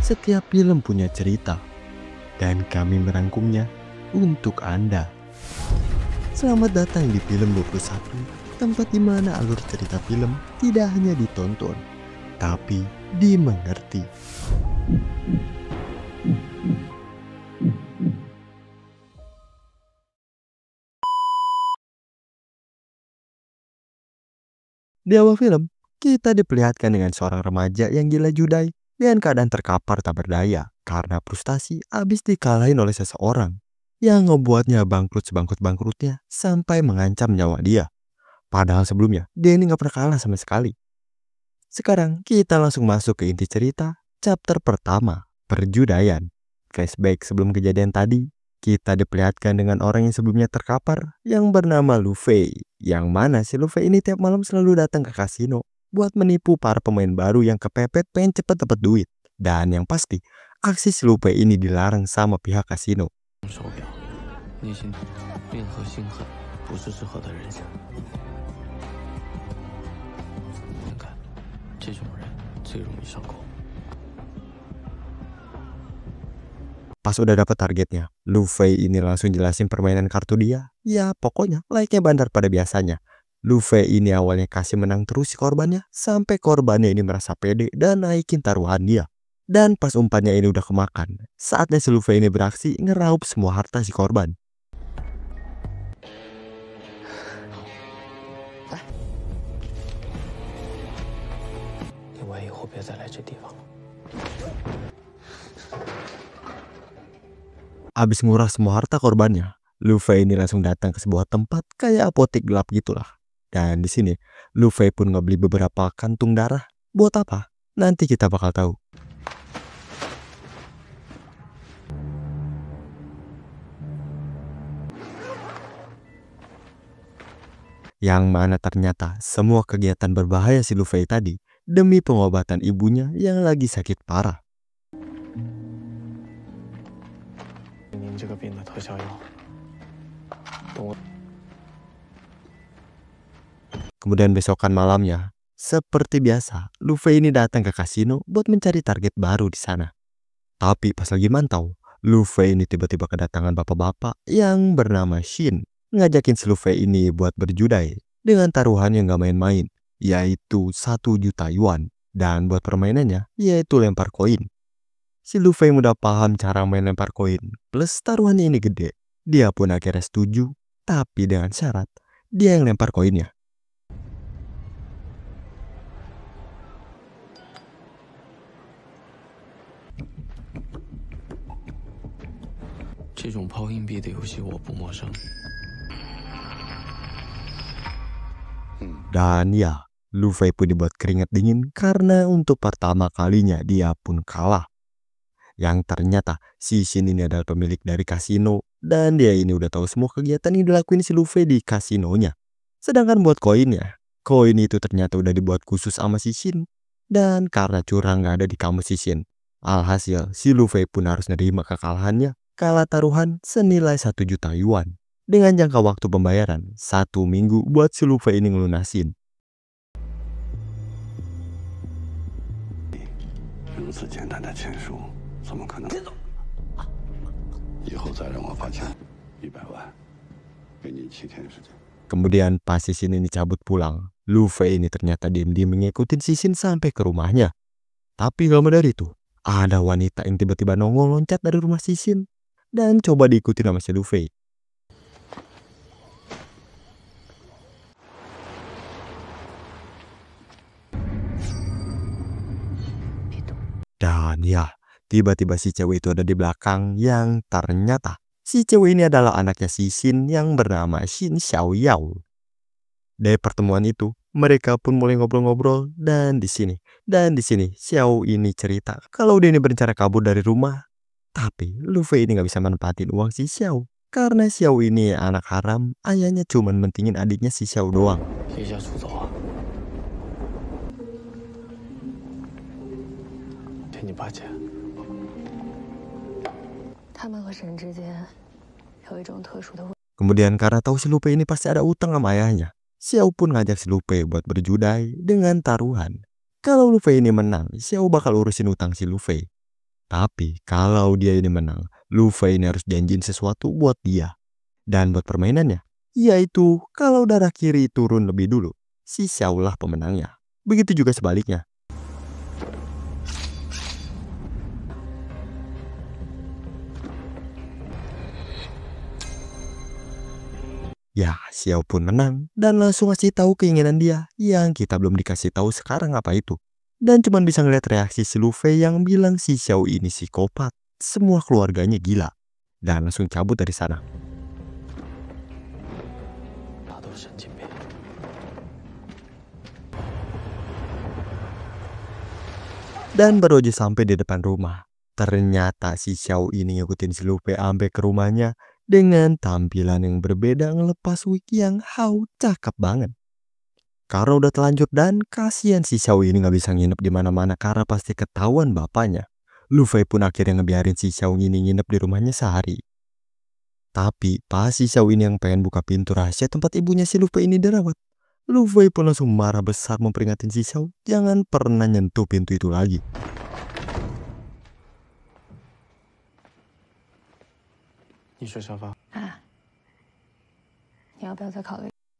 Setiap film punya cerita, dan kami merangkumnya untuk Anda. Selamat datang di Film 21, tempat di mana alur cerita film tidak hanya ditonton, tapi dimengerti. Di awal film, kita diperlihatkan dengan seorang remaja yang gila judai dengan keadaan terkapar tak berdaya karena frustasi habis dikalahin oleh seseorang yang ngebuatnya bangkrut sebangkrut-bangkrutnya sampai mengancam nyawa dia. Padahal sebelumnya, dia ini gak pernah kalah sama sekali. Sekarang kita langsung masuk ke inti cerita, chapter pertama, perjudian. Flashback sebelum kejadian tadi, kita diperlihatkan dengan orang yang sebelumnya terkapar yang bernama Luffy. Yang mana si Luffy ini tiap malam selalu datang ke kasino buat menipu para pemain baru yang kepepet pengen cepet dapat duit. Dan yang pasti, aksi si Luffy ini dilarang sama pihak kasino. Pas udah dapet targetnya, Luffy ini langsung jelasin permainan kartu dia. Ya pokoknya layaknya bandar pada biasanya. Luffy ini awalnya kasih menang terus si korbannya, sampai korbannya ini merasa pede dan naikin taruhan dia. Dan pas umpannya ini udah kemakan, saatnya si Luffy ini beraksi ngeraup semua harta si korban. Abis nguras semua harta korbannya, Luffy ini langsung datang ke sebuah tempat kayak apotek gelap gitulah. Dan di sini Luffy pun ngebeli beberapa kantung darah. Buat apa? Nanti kita bakal tahu. Yang mana ternyata semua kegiatan berbahaya si Luffy tadi demi pengobatan ibunya yang lagi sakit parah. Kemudian besokan malamnya, seperti biasa, Luffy ini datang ke kasino buat mencari target baru di sana. Tapi pas lagi mantau, Luffy ini tiba-tiba kedatangan bapak-bapak yang bernama Shin, ngajakin si Luffy ini buat berjudai dengan taruhan yang gak main-main, yaitu 1 juta yuan. Dan buat permainannya, yaitu lempar koin. Si Luffy udah paham cara main lempar koin, plus taruhannya ini gede. Dia pun akhirnya setuju, tapi dengan syarat dia yang lempar koinnya. Dan ya, Luffy pun dibuat keringat dingin karena untuk pertama kalinya dia pun kalah. Yang ternyata si Shin ini adalah pemilik dari kasino dan dia ini udah tahu semua kegiatan yang dilakuin si Luffy di kasinonya. Sedangkan buat koinnya, koin itu ternyata udah dibuat khusus sama si Shin. Dan karena curang gak ada di kamus si Shin, alhasil si Luffy pun harus nerima kekalahannya, kalah taruhan senilai 1 juta yuan. Dengan jangka waktu pembayaran 1 minggu buat si Luffy ini ngelunasin. Kemudian pas si Shin ini cabut pulang, Luffy ini ternyata diam-diam mengikutin si Shin sampai ke rumahnya. Tapi gak dari itu, ada wanita yang tiba-tiba nongol loncat dari rumah si Shin dan coba diikuti sama si Luffy. Dan ya, tiba-tiba si cewek itu ada di belakang yang ternyata si cewek ini adalah anaknya si Shin yang bernama Shin Xiaoyao. Dari pertemuan itu, mereka pun mulai ngobrol-ngobrol dan di sini Xiao ini cerita kalau dia ini berencana kabur dari rumah. Tapi Luffy ini gak bisa menempatin uang si Xiao karena Xiao ini anak haram, ayahnya cuma mentingin adiknya si Xiao doang. Kemudian karena tahu si Luffy ini pasti ada utang sama ayahnya, Xiao pun ngajak si Luffy buat berjudai dengan taruhan. Kalau Luffy ini menang, Xiao bakal urusin utang si Luffy. Tapi kalau dia ini menang, Lu Fei ini harus janjiin sesuatu buat dia. Dan buat permainannya, yaitu kalau darah kiri turun lebih dulu, si Xiao lah pemenangnya. Begitu juga sebaliknya. Ya, Xiao pun menang dan langsung ngasih tahu keinginan dia yang kita belum dikasih tahu sekarang apa itu. Dan cuman bisa ngeliat reaksi si Lu Fei yang bilang si Xiao ini psikopat. Semua keluarganya gila. Dan langsung cabut dari sana. Dan baru aja sampai di depan rumah, ternyata si Xiao ini ngikutin si Lu Fei sampai ke rumahnya dengan tampilan yang berbeda ngelepas wig yang cakep banget. Karena udah telanjur dan kasihan si Xiao ini nggak bisa nginep di mana-mana karena pasti ketahuan bapaknya. Lu Fei pun akhirnya ngebiarin si Xiao ini nginep di rumahnya sehari. Tapi pas si Xiao ini yang pengen buka pintu rahasia tempat ibunya si Lu Fei ini dirawat, Lu Fei pun langsung marah besar memperingatin si Xiao jangan pernah nyentuh pintu itu lagi.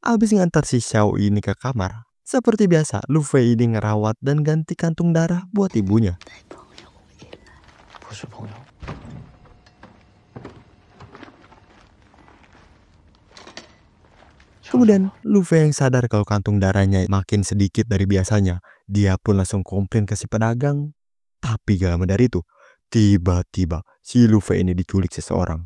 Abis ngantar si Xiao ini ke kamar, seperti biasa Lu Fei ini ngerawat dan ganti kantung darah buat ibunya. Kemudian Lu Fei yang sadar kalau kantung darahnya makin sedikit dari biasanya, dia pun langsung komplain ke si pedagang. Tapi gak lama dari itu, tiba-tiba si Lu Fei ini diculik seseorang.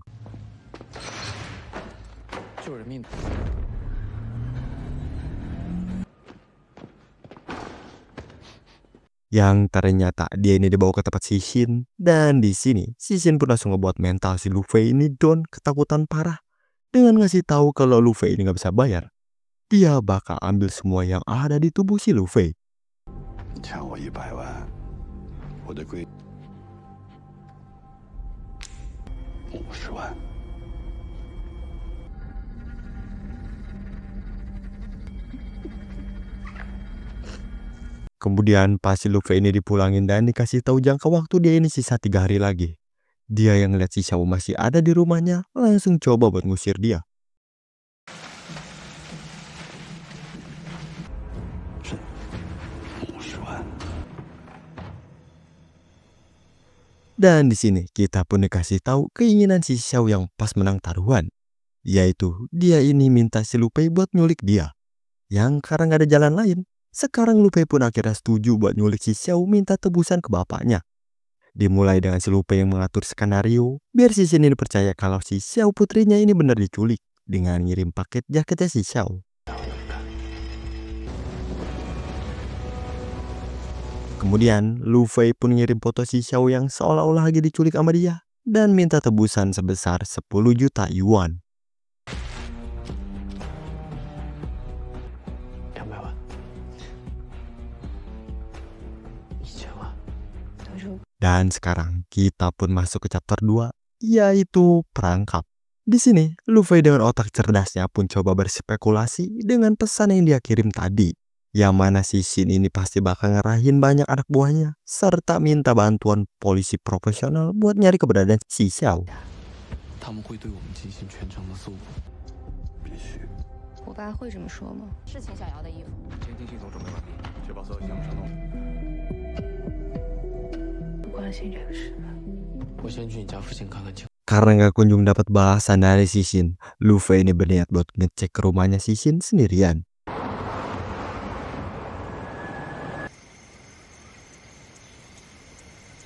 Yang ternyata dia ini dibawa ke tempat Sishin, dan di sini Sishin pun langsung ngebuat mental si Lu Fei ini down ketakutan parah dengan ngasih tahu kalau Lu Fei ini nggak bisa bayar. Dia bakal ambil semua yang ada di tubuh si Lu Fei. Kemudian pas si Lu Fei ini dipulangin dan dikasih tahu jangka waktu dia ini sisa 3 hari lagi. Dia yang ngeliat si Xiao masih ada di rumahnya langsung coba buat ngusir dia. Dan di sini kita pun dikasih tahu keinginan si Xiao yang pas menang taruhan, yaitu dia ini minta si Lu Fei buat nyulik dia. Yang karena nggak ada jalan lain, sekarang Lu Fei pun akhirnya setuju buat nyulik si Xiao minta tebusan ke bapaknya. Dimulai dengan si Lu Fei yang mengatur skenario biar si Shin ini percaya kalau si Xiao putrinya ini benar diculik dengan ngirim paket jaketnya si Xiao. Kemudian Lu Fei pun ngirim foto si Xiao yang seolah-olah lagi diculik sama dia dan minta tebusan sebesar 10 juta yuan. Dan sekarang kita pun masuk ke chapter 2, yaitu perangkap. Di sini, Lu Fei dengan otak cerdasnya pun coba berspekulasi dengan pesan yang dia kirim tadi. Yang mana si Shin ini pasti bakal ngerahin banyak anak buahnya, serta minta bantuan polisi profesional buat nyari keberadaan si Xiao. Karena nggak kunjung dapat bahasan dari si Shin, Lu Fei ini berniat buat ngecek ke rumahnya si Shin sendirian.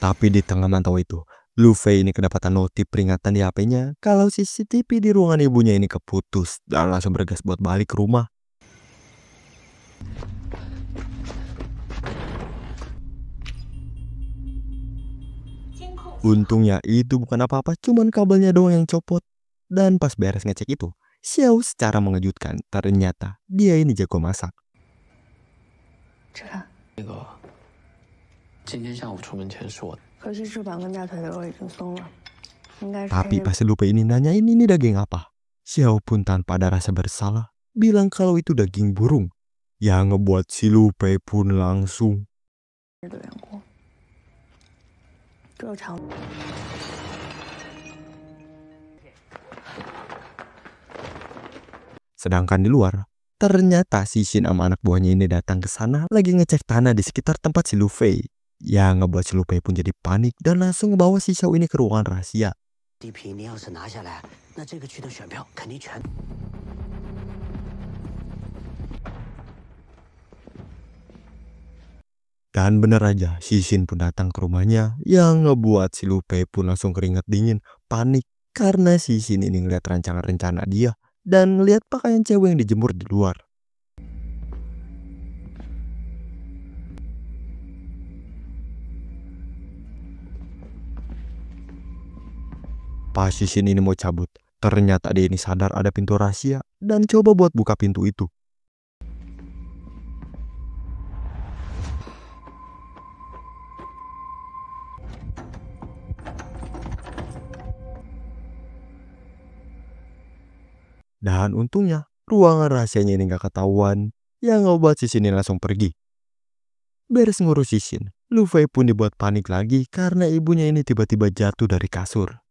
Tapi di tengah mantau itu, Lu Fei ini kedapatan notif peringatan di HP-nya kalau CCTV di ruangan ibunya ini keputus dan langsung bergegas buat balik ke rumah. Untungnya itu bukan apa-apa, cuman kabelnya doang yang copot. Dan pas beres ngecek itu, Xiao secara mengejutkan ternyata dia ini jago masak. Tapi pas Lu Fei ini nanyain ini daging apa, Xiao pun tanpa ada rasa bersalah bilang kalau itu daging burung. Yang ngebuat si Lu Fei pun langsung 这场 Sedangkan di luar, ternyata si Shin sama anak buahnya ini datang ke sana lagi ngecek tanah di sekitar tempat si Luffy. Yang ngebuat si Luffy pun jadi panik dan langsung ngebawa si Xiao ini ke ruangan rahasia. 地皮你要是拿下来，那这个区的选票肯定全。 Dan bener aja, si Shin pun datang ke rumahnya yang ngebuat si Luffy pun langsung keringat dingin, panik karena si Shin ini ngeliat rencana-rencana dia dan ngeliat pakaian cewek yang dijemur di luar. Pas si Shin ini mau cabut, ternyata dia ini sadar ada pintu rahasia dan coba buat buka pintu itu. Dan untungnya, ruangan rahasianya ini gak ketahuan, yang ngebuat si Shin ini langsung pergi. Beres ngurus si Shin, Luffy pun dibuat panik lagi karena ibunya ini tiba-tiba jatuh dari kasur.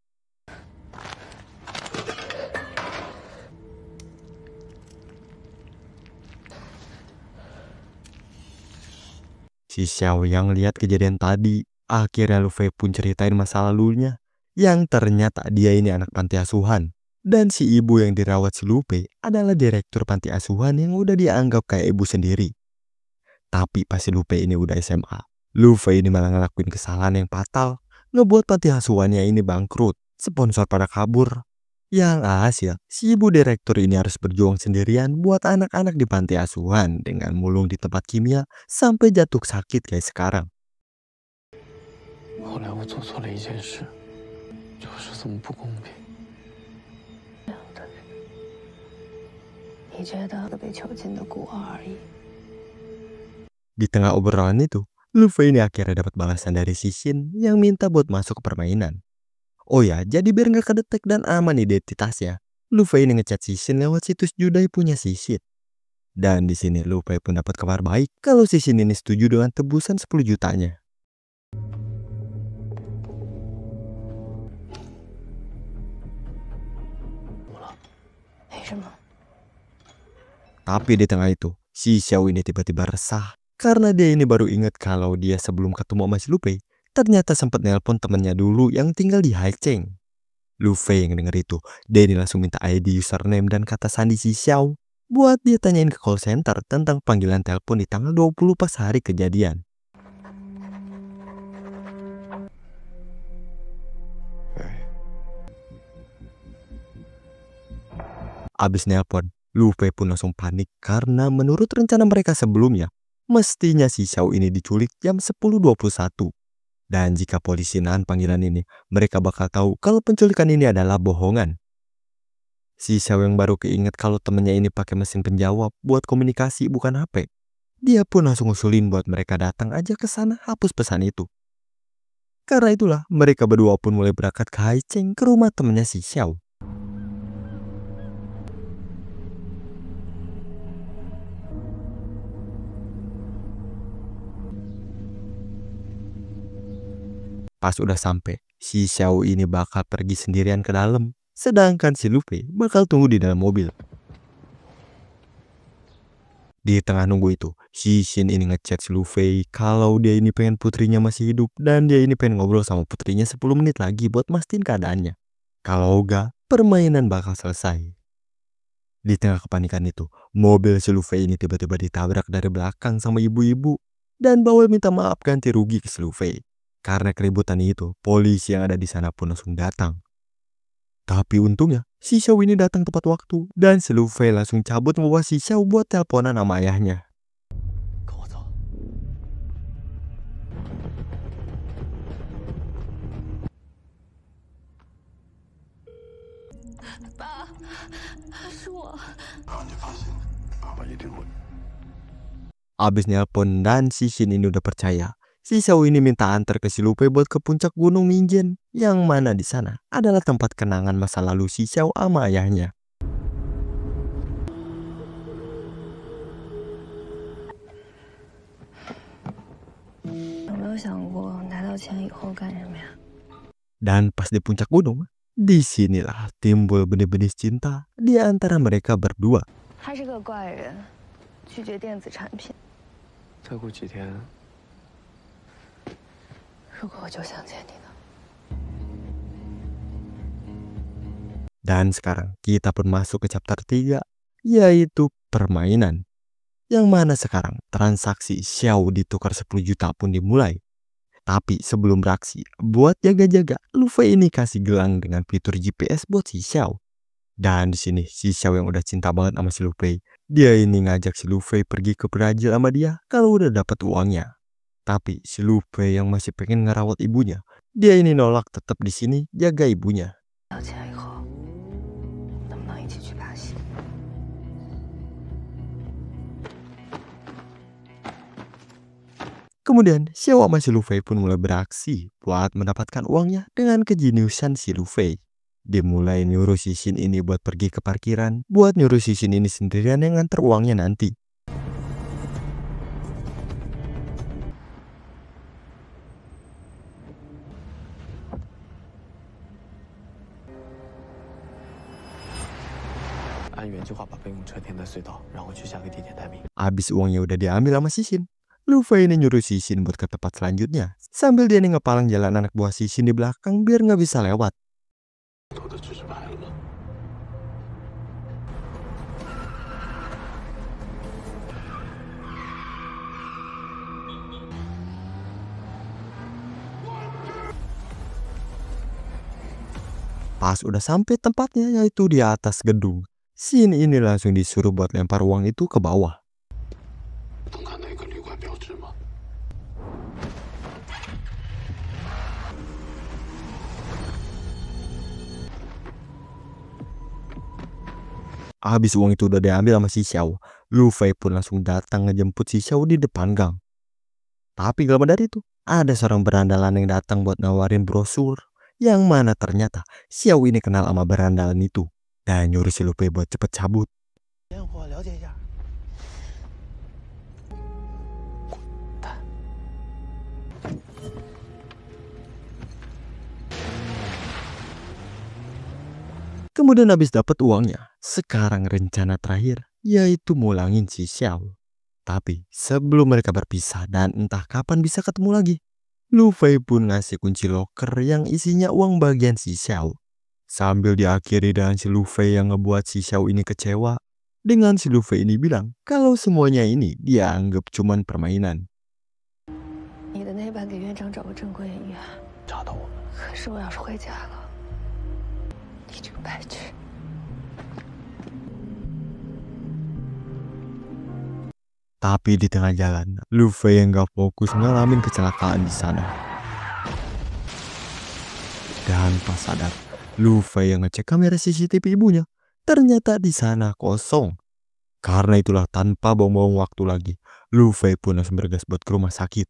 Si Xiao yang lihat kejadian tadi, akhirnya Luffy pun ceritain masa lalunya, yang ternyata dia ini anak panti asuhan. Dan si ibu yang dirawat si Luffy adalah direktur panti asuhan yang udah dianggap kayak ibu sendiri. Tapi pas si Luffy ini udah SMA, Luffy ini malah ngelakuin kesalahan yang fatal, ngebuat panti asuhannya ini bangkrut, sponsor pada kabur. Yang hasil, si ibu direktur ini harus berjuang sendirian buat anak-anak di panti asuhan dengan mulung di tempat kimia sampai jatuh sakit kayak sekarang. 后来我做错了一件事，就是这么不公平。 你觉得被囚禁的孤儿而已。 Di tengah obrolan itu, Luffy ini akhirnya dapat balasan dari si Shin yang minta buat masuk ke permainan. Oh ya, jadi biar nggak kedetek dan aman identitasnya, Luffy ini ngechat si Shin lewat situs judai punya si Shin. Dan di sini Luffy pun dapat kabar baik kalau si Shin ini setuju dengan tebusan 10 jutanya. Tapi di tengah itu, si Xiao ini tiba-tiba resah karena dia ini baru ingat kalau dia sebelum ketemu sama si Luffy ternyata sempat nelpon temennya dulu yang tinggal di Haicheng. Luffy yang denger itu, dia ini langsung minta ID, username, dan kata sandi si Xiao buat dia tanyain ke call center tentang panggilan telepon di tanggal 20 pas hari kejadian. Abis nelpon, Luffy pun langsung panik karena menurut rencana mereka sebelumnya, mestinya si Xiao ini diculik jam 10.21. Dan jika polisi nahan panggilan ini, mereka bakal tahu kalau penculikan ini adalah bohongan. Si Xiao yang baru keinget kalau temennya ini pakai mesin penjawab buat komunikasi bukan HP. Dia pun langsung usulin buat mereka datang aja ke sana hapus pesan itu. Karena itulah mereka berdua pun mulai berangkat ke Haicheng ke rumah temennya si Xiao. Pas udah sampai, si Xiao ini bakal pergi sendirian ke dalam, sedangkan si Luffy bakal tunggu di dalam mobil. Di tengah nunggu itu, si Shin ini ngechat si Luffy kalau dia ini pengen putrinya masih hidup dan dia ini pengen ngobrol sama putrinya 10 menit lagi buat mastiin keadaannya. Kalau enggak, permainan bakal selesai. Di tengah kepanikan itu, mobil si Luffy ini tiba-tiba ditabrak dari belakang sama ibu-ibu dan Bawel minta maaf ganti rugi ke si Luffy. Karena keributan itu, polisi yang ada di sana pun langsung datang. Tapi untungnya, si Xiao ini datang tepat waktu dan si Luffy langsung cabut membawa si Xiao buat teleponan sama ayahnya. Abis nelpon dan si Shin ini udah percaya, si Xiao ini minta antar ke si Luffy buat ke puncak gunung Minjen, yang mana di sana adalah tempat kenangan masa lalu si Xiao sama ayahnya. Abis Dan pas di puncak gunung, disinilah timbul benih-benih cinta di antara mereka berdua. 他是个怪人，拒绝电子产品。再过几天，如果我就想见你呢？ Dan sekarang kita pun masuk ke chapter 3, yaitu permainan. Yang mana sekarang transaksi Xiao ditukar 10 juta pun dimulai. Tapi sebelum beraksi, buat jaga-jaga, Luffy ini kasih gelang dengan fitur GPS buat si Xiao. Dan di sini si Xiao yang udah cinta banget sama si Luffy, dia ini ngajak si Luffy pergi ke Brazil sama dia kalau udah dapat uangnya. Tapi si Luffy yang masih pengen ngerawat ibunya, dia ini nolak tetap di sini jaga ibunya. 了起来以后，能不能一起去巴西？ Kemudian Xiao sama si Luffy pun mulai beraksi buat mendapatkan uangnya dengan kejeniusan si Luffy. Dia mulai nyuruh si Shin ini buat pergi ke parkiran, buat nyuruh si Shin ini sendirian yang nganter uangnya nanti. Abis uangnya udah diambil sama si Shin, Luffy ini nyuruh si Shin buat ke tempat selanjutnya. Sambil dia nih ngepalang jalan anak buah si Shin di belakang biar nggak bisa lewat. Pas udah sampai tempatnya, yaitu di atas gedung, Shin ini langsung disuruh buat lempar uang itu ke bawah. Habis uang itu udah diambil sama si Xiao, Luffy pun langsung datang ngejemput si Xiao di depan gang. Tapi gak lama dari itu, ada seorang berandalan yang datang buat nawarin brosur, yang mana ternyata Xiao ini kenal sama berandalan itu dan nyuruh si Luffy buat cepet cabut. Kemudian habis dapat uangnya, sekarang rencana terakhir yaitu mulangin si Xiao. Tapi sebelum mereka berpisah dan entah kapan bisa ketemu lagi, Luffy pun ngasih kunci loker yang isinya uang bagian si Xiao. Sambil diakhiri dengan si Luffy yang ngebuat si Xiao ini kecewa, dengan si Luffy ini bilang kalau semuanya ini dia anggap cuman permainan. 你的那班给院长找个正规演员，找到我们，可是我要是回家了，你这个白痴！ Tapi di tengah jalan, Luffy yang gak fokus ngalamin kecelakaan di sana. Dan pas sadar, Luffy yang ngecek kamera CCTV ibunya, ternyata di sana kosong. Karena itulah tanpa buang-buang waktu lagi, Luffy pun langsung bergegas buat ke rumah sakit.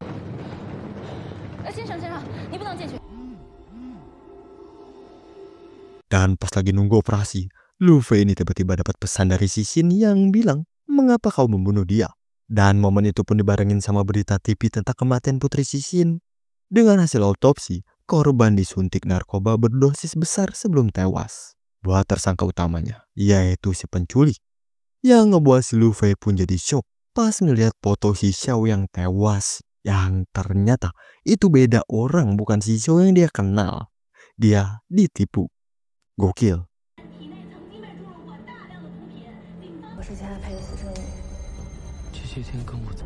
Dan pas lagi nunggu operasi, Luffy ini tiba-tiba dapat pesan dari si Shin yang bilang, mengapa kau membunuh dia? Dan momen itu pun dibarengin sama berita TV tentang kematian putri si Shin. Dengan hasil autopsi, korban disuntik narkoba berdosis besar sebelum tewas. Buat tersangka utamanya, yaitu si penculik. Yang ngebuat si Luffy pun jadi shock pas ngeliat foto si Xiao yang tewas. Yang ternyata itu beda orang, bukan si Xiao yang dia kenal. Dia ditipu. Gokil. 我是现在陪的私生女。 这些天跟我走。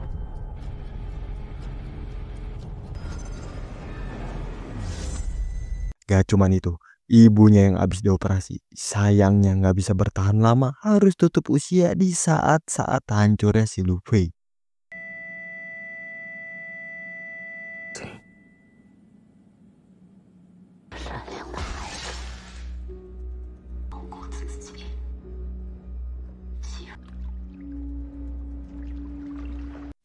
Gak cuman itu, ibunya yang habis dioperasi, sayangnya gak bisa bertahan lama, harus tutup usia di saat-saat hancurnya si Luffy.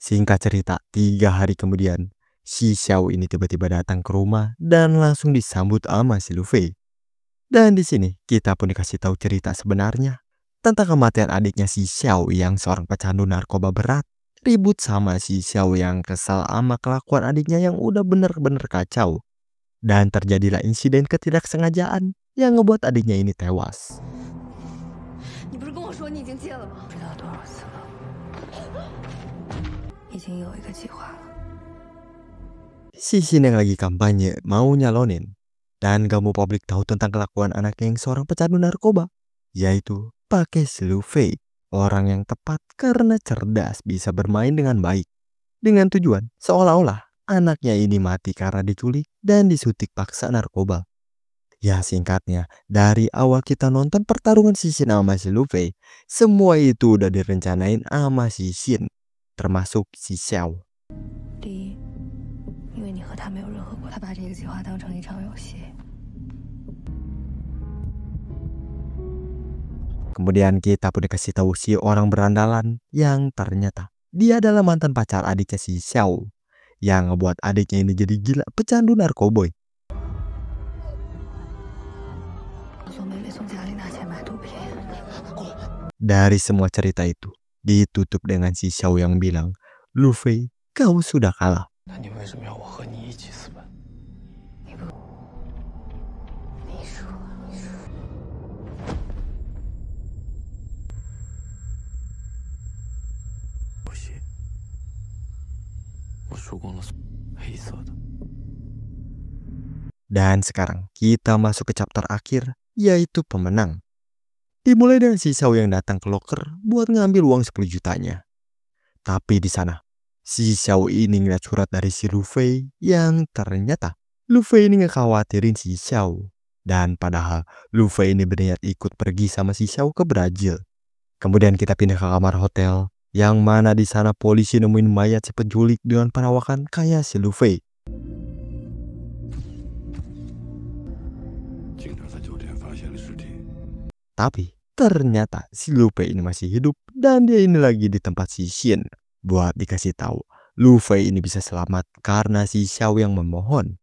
Singkat cerita, 3 hari kemudian, si Xiao ini tiba-tiba datang ke rumah dan langsung disambut sama si Luffy. Dan di sini kita pun dikasih tahu cerita sebenarnya tentang kematian adiknya si Xiao yang seorang pecandu narkoba berat, ribut sama si Xiao yang kesal sama kelakuan adiknya yang udah bener-bener kacau. Dan terjadilah insiden ketidaksengajaan yang ngebuat adiknya ini tewas. 你不是跟我说你已经戒了吗？不知道多少次了，已经有一个计划了。 Sishin yang lagi kampanye mau nyalonin dan gak mau publik tahu tentang kelakuan anaknya yang seorang pecandu narkoba, yaitu pakai si Luffy, orang yang tepat karena cerdas bisa bermain dengan baik. Dengan tujuan seolah-olah anaknya ini mati karena diculik dan disuntik paksa narkoba. Ya singkatnya, dari awal kita nonton pertarungan Sishin sama si Luffy, semua itu udah direncanain sama Sishin, termasuk si Xiao. 第一，因为你和他没有任何关系，他把这个计划当成一场游戏。 Kemudian kita pun dikasih tahu si orang berandalan yang ternyata dia adalah mantan pacar adiknya si Xiao yang ngebuat adiknya ini jadi gila pecandu narkoboy. 从妹妹从家里拿钱买毒品。 Dari semua cerita itu ditutup dengan si Xiao yang bilang, Luffy, kau sudah kalah. 那你为什么要我和你一起死本？你不，你输了，你输了。不行，我输光了黑色的。 Dan sekarang kita masuk ke chapter akhir, yaitu pemenang. Dimulai dengan si Xiao yang datang ke locker buat ngambil uang 10 jutanya. Tapi di sana, si Xiao ini ngeliat surat dari si Luffy yang ternyata Luffy ini ngekhawatirin si Xiao. Dan padahal Luffy ini berniat ikut pergi sama si Xiao ke Brazil. Kemudian kita pindah ke kamar hotel, yang mana di sana polisi nemuin mayat si penculik dengan perawakan kayak si Luffy. 警察在酒店发现了尸体。 Tapi ternyata si Luffy ini masih hidup dan dia ini lagi di tempat si Shin buat dikasih tahu Luffy ini bisa selamat karena si Xiao yang memohon.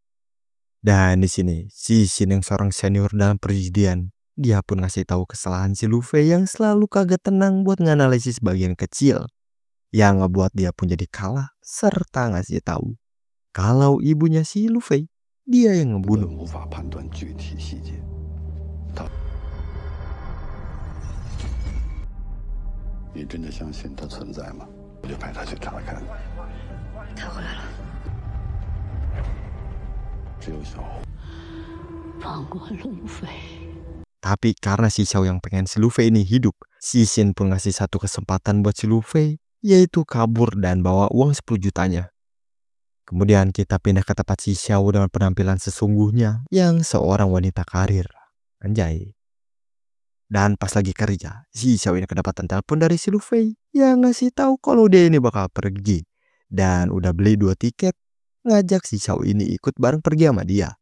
Dan di sini si Shin yang seorang senior dalam perjudian, dia pun ngasih tahu kesalahan si Luffy yang selalu kagak tenang buat nganalisis bagian kecil yang ngebuat dia pun jadi kalah serta ngasih tahu kalau ibunya si Luffy dia yang 根 ngebunuh. 本无法判断具体细节。你真的相信它存在吗？我就派他去查看。他回来了，只有小红。 放过路飞。 Tapi karena si Xiao yang pengen si Luffy ini hidup, si Shin pun ngasih satu kesempatan buat si Luffy, yaitu kabur dan bawa uang 10 jutanya. Kemudian kita pindah ke tempat si Xiao dengan penampilan sesungguhnya yang seorang wanita karir. Anjay. Dan pas lagi kerja, si Xiao ini kedapatan telepon dari si Luffy yang ngasih tahu kalau dia ini bakal pergi. Dan udah beli 2 tiket, ngajak si Xiao ini ikut bareng pergi sama dia.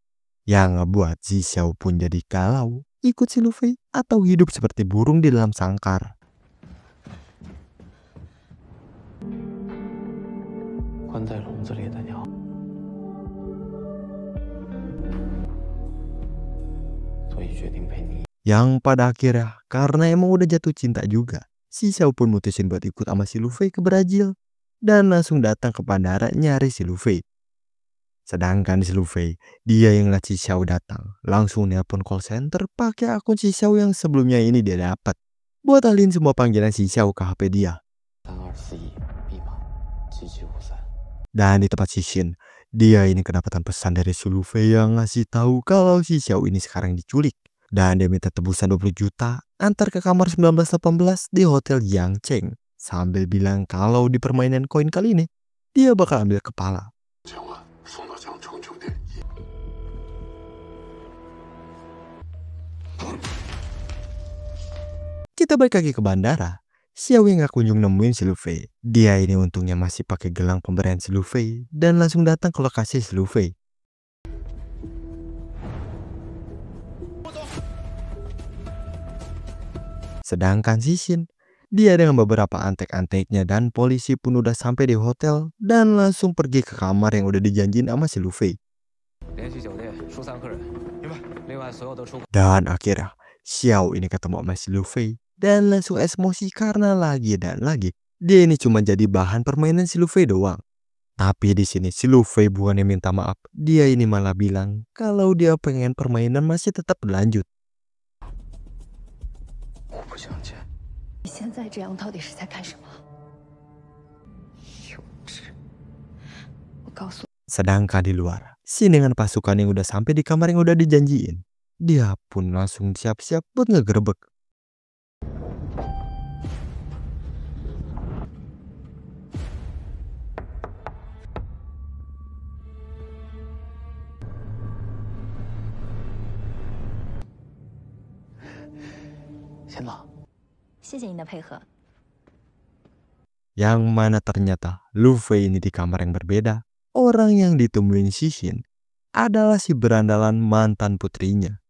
Yang ngebuat si Xiao pun jadi galau, ikut si Luffy atau hidup seperti burung di dalam sangkar. 关在笼子里的鸟，所以决定陪你。 Yang pada akhirnya karena emang udah jatuh cinta juga, si Xiao pun mutusin buat ikut sama si Luffy ke Brazil dan langsung datang ke bandara nyari si Luffy. Sedangkan si Luffy, dia yang ngeliat si Xiao datang, langsung nelpon call center pakai akun si Xiao yang sebelumnya ini dia dapat buat alihin semua panggilan si Xiao ke HP dia. 3241密码7753。 Dan di tempat si Shin, dia ini kedapatan pesan dari si Luffy yang ngasih tahu kalau si Xiao ini sekarang diculik. Dan dia minta tebusan 20 juta antar ke kamar 1918 di Hotel Yangcheng. Sambil bilang kalau di permainan koin kali ini, dia bakal ambil kepala. 10万送到江城酒店。 Kita balik lagi ke bandara. Xiao yang gak kunjung nemuin si Luffy. Dia ini untungnya masih pakai gelang pemberian si Luffy dan langsung datang ke lokasi si Luffy. Sedangkan si Shin, dia dengan beberapa antek-anteknya dan polisi pun udah sampai di hotel dan langsung pergi ke kamar yang udah dijanjiin sama si Luffy. 连续酒店疏散客人，另外所有的出 Dan akhirnya Xiao ini ketemu sama si Luffy dan langsung emosi karena lagi dan lagi dia ini cuma jadi bahan permainan si Luffy doang. Tapi di sini si Luffy bukannya minta maaf, dia ini malah bilang kalau dia pengen permainan masih tetap berlanjut. 我不想见。你现在这样到底是在干什么？幼稚！我告诉 Sedangkan di luar, si dengan pasukan yang udah sampai di kamar yang udah dijanjiin, dia pun langsung siap-siap buat ngegerebek. "谢谢你的配合。 Yang mana ternyata Luffy ini di kamar yang berbeda. Orang yang ditemuin Shishin adalah si berandalan mantan putrinya.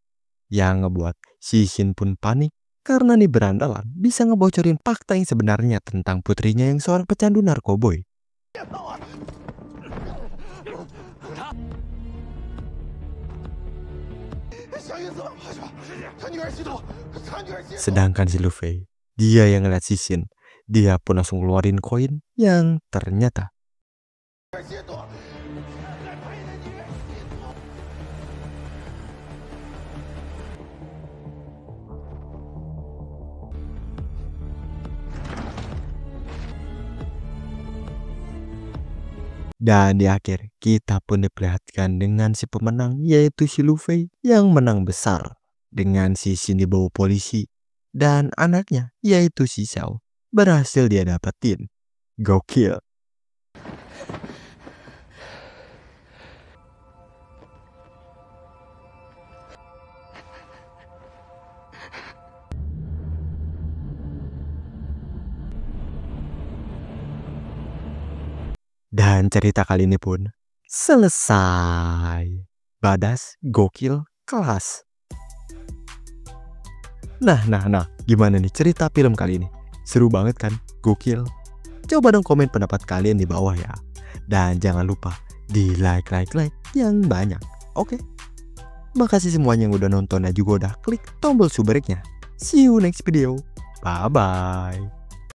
Yang ngebuat Shishin pun panik karena nih berandalan bisa ngebocorin fakta yang sebenarnya tentang putrinya yang seorang pecandu narkoboy. Sedangkan si Luffy, dia yang ngeliat Shishin, dia pun langsung keluarin koin yang ternyata dan di akhir kita pun diperlihatkan dengan si pemenang yaitu si Luffy yang menang besar dengan Shishin dibawa polisi dan anaknya yaitu si Xiao berhasil dia dapetin. Gokil. Dan cerita kali ini pun selesai. Badas, gokil, kelas. Nah, gimana nih cerita film kali ini? Seru banget kan? Gokil. Coba dong komen pendapat kalian di bawah ya. Dan jangan lupa di like yang banyak. Oke? Makasih semuanya yang udah nonton dan juga udah klik tombol subscribe-nya. See you next video. Bye-bye.